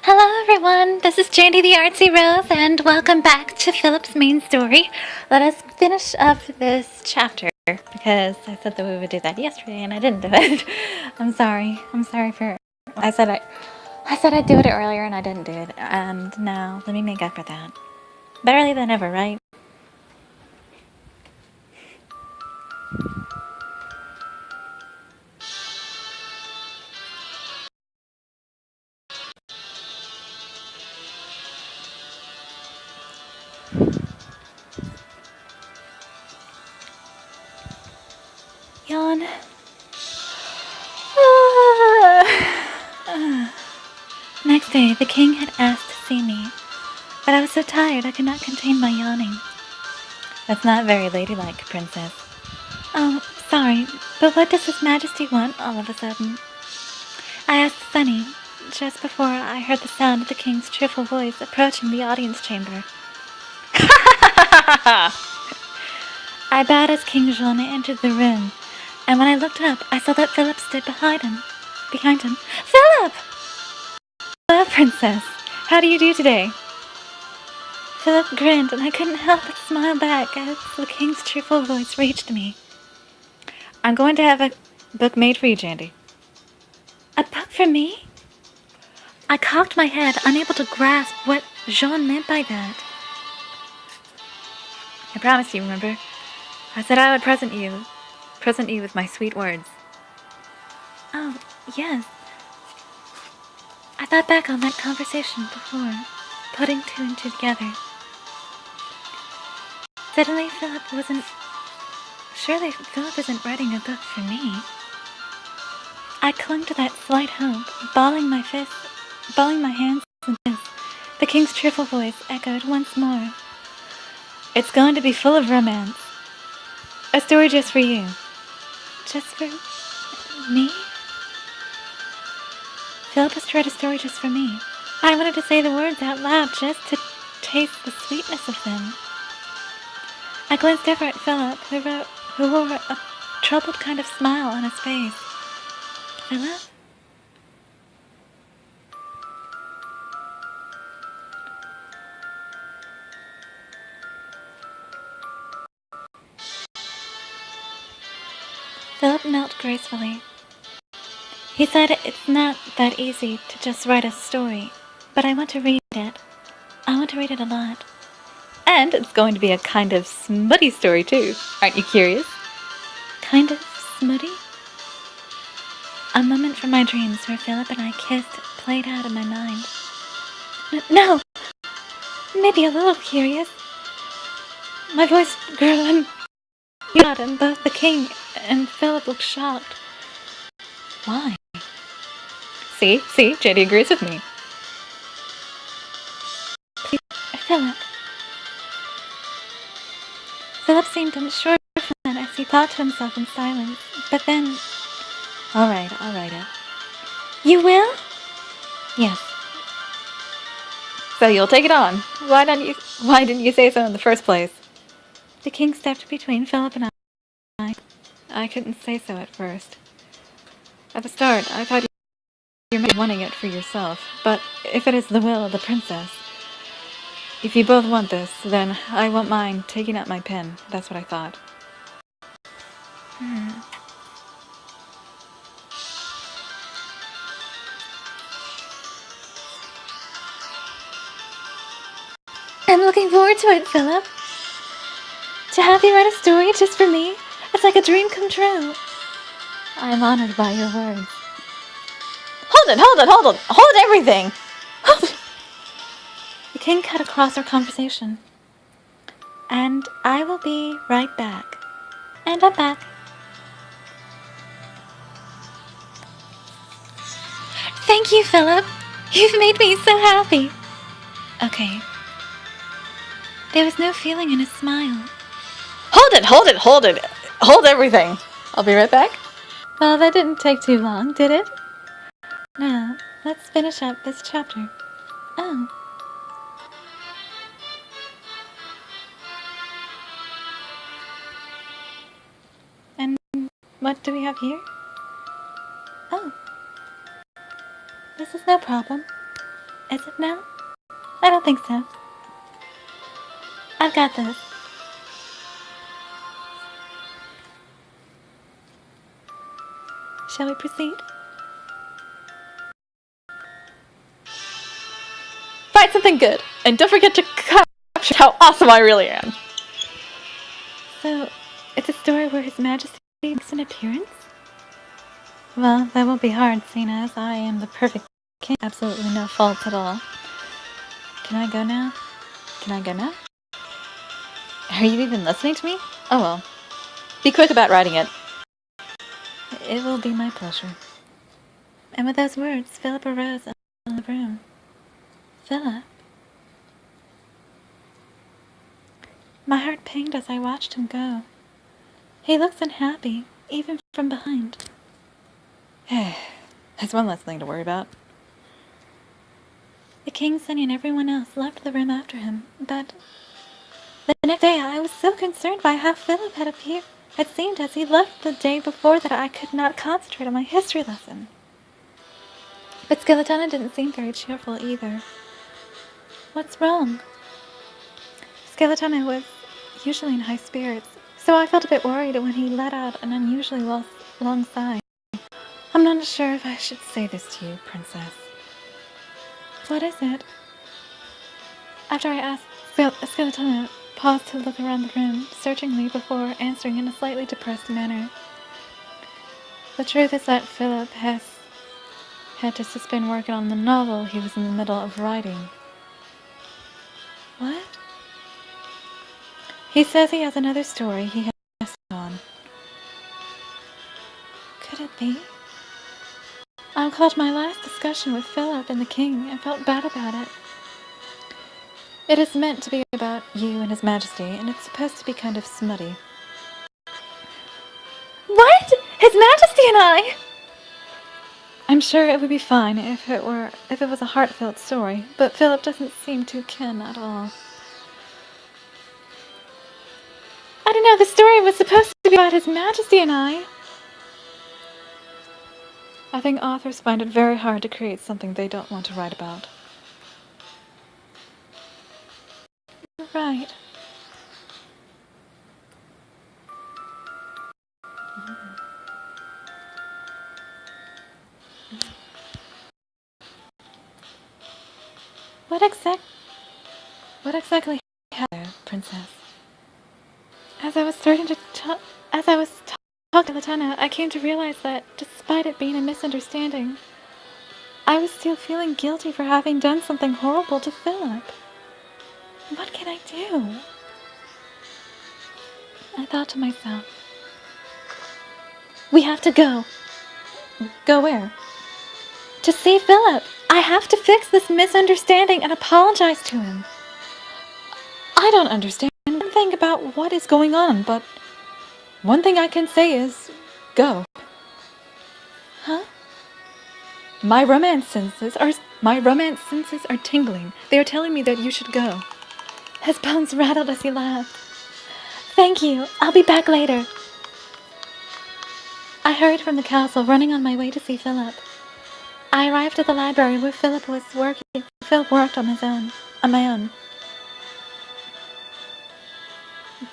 Hello everyone, this is Jandy the Artsy-Rose, and welcome back to Philip's main story. Let us finish up this chapter, because I said that we would do that yesterday and I didn't do it. I'm sorry for... I said I'd do it earlier and I didn't do it, and now let me make up for that. Better late than ever, right? Yawn. Next day, the king had asked to see me, but I was so tired I could not contain my yawning. That's not very ladylike, princess. Oh, sorry, but what does His Majesty want all of a sudden? I asked Sunny, just before I heard the sound of the king's cheerful voice approaching the audience chamber. I bowed as King Jean entered the room, and when I looked up, I saw that Philip stood behind him. Philip! Hello, princess. How do you do today? Philip grinned, and I couldn't help but smile back as the king's cheerful voice reached me. I'm going to have a book made for you, Jandy. A book for me? I cocked my head, unable to grasp what Jean meant by that. I promised you, remember? I said I would present you with my sweet words. Oh, yes. I thought back on that conversation before, putting two and two together. Suddenly, Philip isn't writing a book for me. I clung to that slight hope, balling my hands in fists. The king's cheerful voice echoed once more. It's going to be full of romance. A story just for you. Just for me? Philip has to write a story just for me. I wanted to say the words out loud just to taste the sweetness of them. I glanced over at Philip, who wore a troubled kind of smile on his face. Philip? Philip knelt gracefully. He said it's not that easy to just write a story, but I want to read it. I want to read it a lot. And it's going to be a kind of smutty story too. Aren't you curious? Kind of smutty? A moment from my dreams where Philip and I kissed played out in my mind. No! Maybe a little curious. My voice grew and both the king and Philip looked shocked. Why? See, Jandy agrees with me. Please, Philip seemed unsure for a minute as he thought to himself in silence, but then... All right, I'll write it. You will? Yes. So you'll take it on. Why didn't you say so in the first place? The king stepped between Philip and I. I couldn't say so at first. At the start, I thought you were wanting it for yourself, but if it is the will of the princess, if you both want this, then I won't mind taking out my pen. That's what I thought. I'm looking forward to it, Philip. To have you write a story just for me, it's like a dream come true. I'm honored by your words. Hold everything! Hold it! The king cut across our conversation. And I will be right back. And I'm back. Thank you, Philip. You've made me so happy. Okay. There was no feeling in his smile. Hold it! Hold everything! I'll be right back. Well, that didn't take too long, did it? Now, let's finish up this chapter. Oh. And what do we have here? Oh. This is no problem. Is it now? I don't think so. I've got this. Shall we proceed? Find something good, and don't forget to capture how awesome I really am. So, it's a story where His Majesty makes an appearance? Well, that won't be hard, seeing as I am the perfect king. Absolutely no faults at all. Can I go now? Can I go now? Are you even listening to me? Oh well. Be quick about writing it. It will be my pleasure. And with those words, Philip arose in the room. Philip? My heart pinged as I watched him go. He looks unhappy, even from behind. That's one less thing to worry about. The king, Sunny, and everyone else left the room after him, but the next day I was so concerned by how Philip had appeared. It seemed as he left the day before that I could not concentrate on my history lesson. But Skeletona didn't seem very cheerful either. What's wrong? Skeletona was usually in high spirits, so I felt a bit worried when he let out an unusually long sigh. I'm not sure if I should say this to you, Princess. What is it? After I asked, Skeletona paused to look around the room, searchingly before answering in a slightly depressed manner. The truth is that Philip has had to suspend working on the novel he was in the middle of writing. What? He says he has another story he has on. Could it be? I recalled my last discussion with Philip and the king and felt bad about it. It is meant to be about you and His Majesty, and it's supposed to be kind of smutty. What? His Majesty and I? I'm sure it would be fine if it was a heartfelt story, but Philip doesn't seem to ken at all. I don't know, the story was supposed to be about His Majesty and I. I think authors find it very hard to create something they don't want to write about. You're right. What exactly happened, Princess? As I was talking to Latana, I came to realize that, despite it being a misunderstanding, I was still feeling guilty for having done something horrible to Philip. What can I do? I thought to myself, we have to go. Go where? To see Philip. I have to fix this misunderstanding and apologize to him. I don't understand one thing about what is going on, but one thing I can say is, go. Huh? My romance senses are tingling. They are telling me that you should go. His bones rattled as he laughed. Thank you. I'll be back later. I hurried from the castle, running on my way to see Philip. I arrived at the library where Philip was working. Philip worked on my own.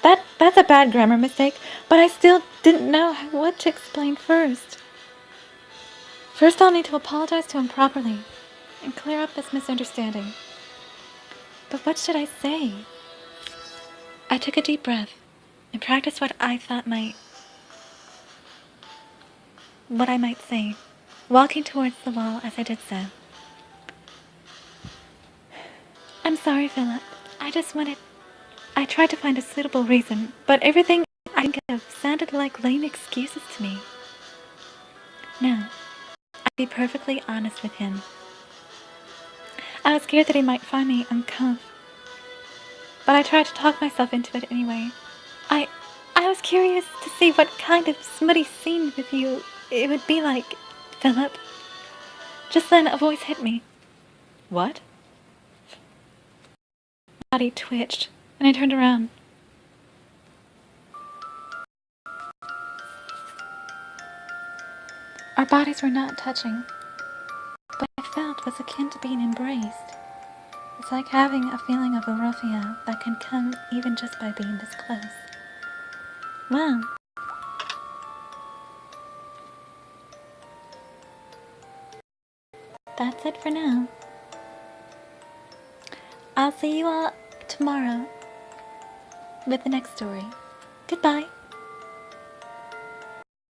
That's a bad grammar mistake, but I still didn't know what to explain first. First, I'll need to apologize to him properly and clear up this misunderstanding. But what should I say? I took a deep breath and practiced what I might say, walking towards the wall as I did so. I'm sorry, Philip. I tried to find a suitable reason, but everything I think of sounded like lame excuses to me. Now, I'd be perfectly honest with him. I was scared that he might find me uncouth, but I tried to talk myself into it anyway. I was curious to see what kind of smutty scene with you it would be like, Philip. Just then a voice hit me. What? My body twitched, and I turned around. Our bodies were not touching, but I felt was akin to being embraced. It's like having a feeling of euphoria that can come even just by being this close. Wow. That's it for now. I'll see you all tomorrow with the next story. Goodbye.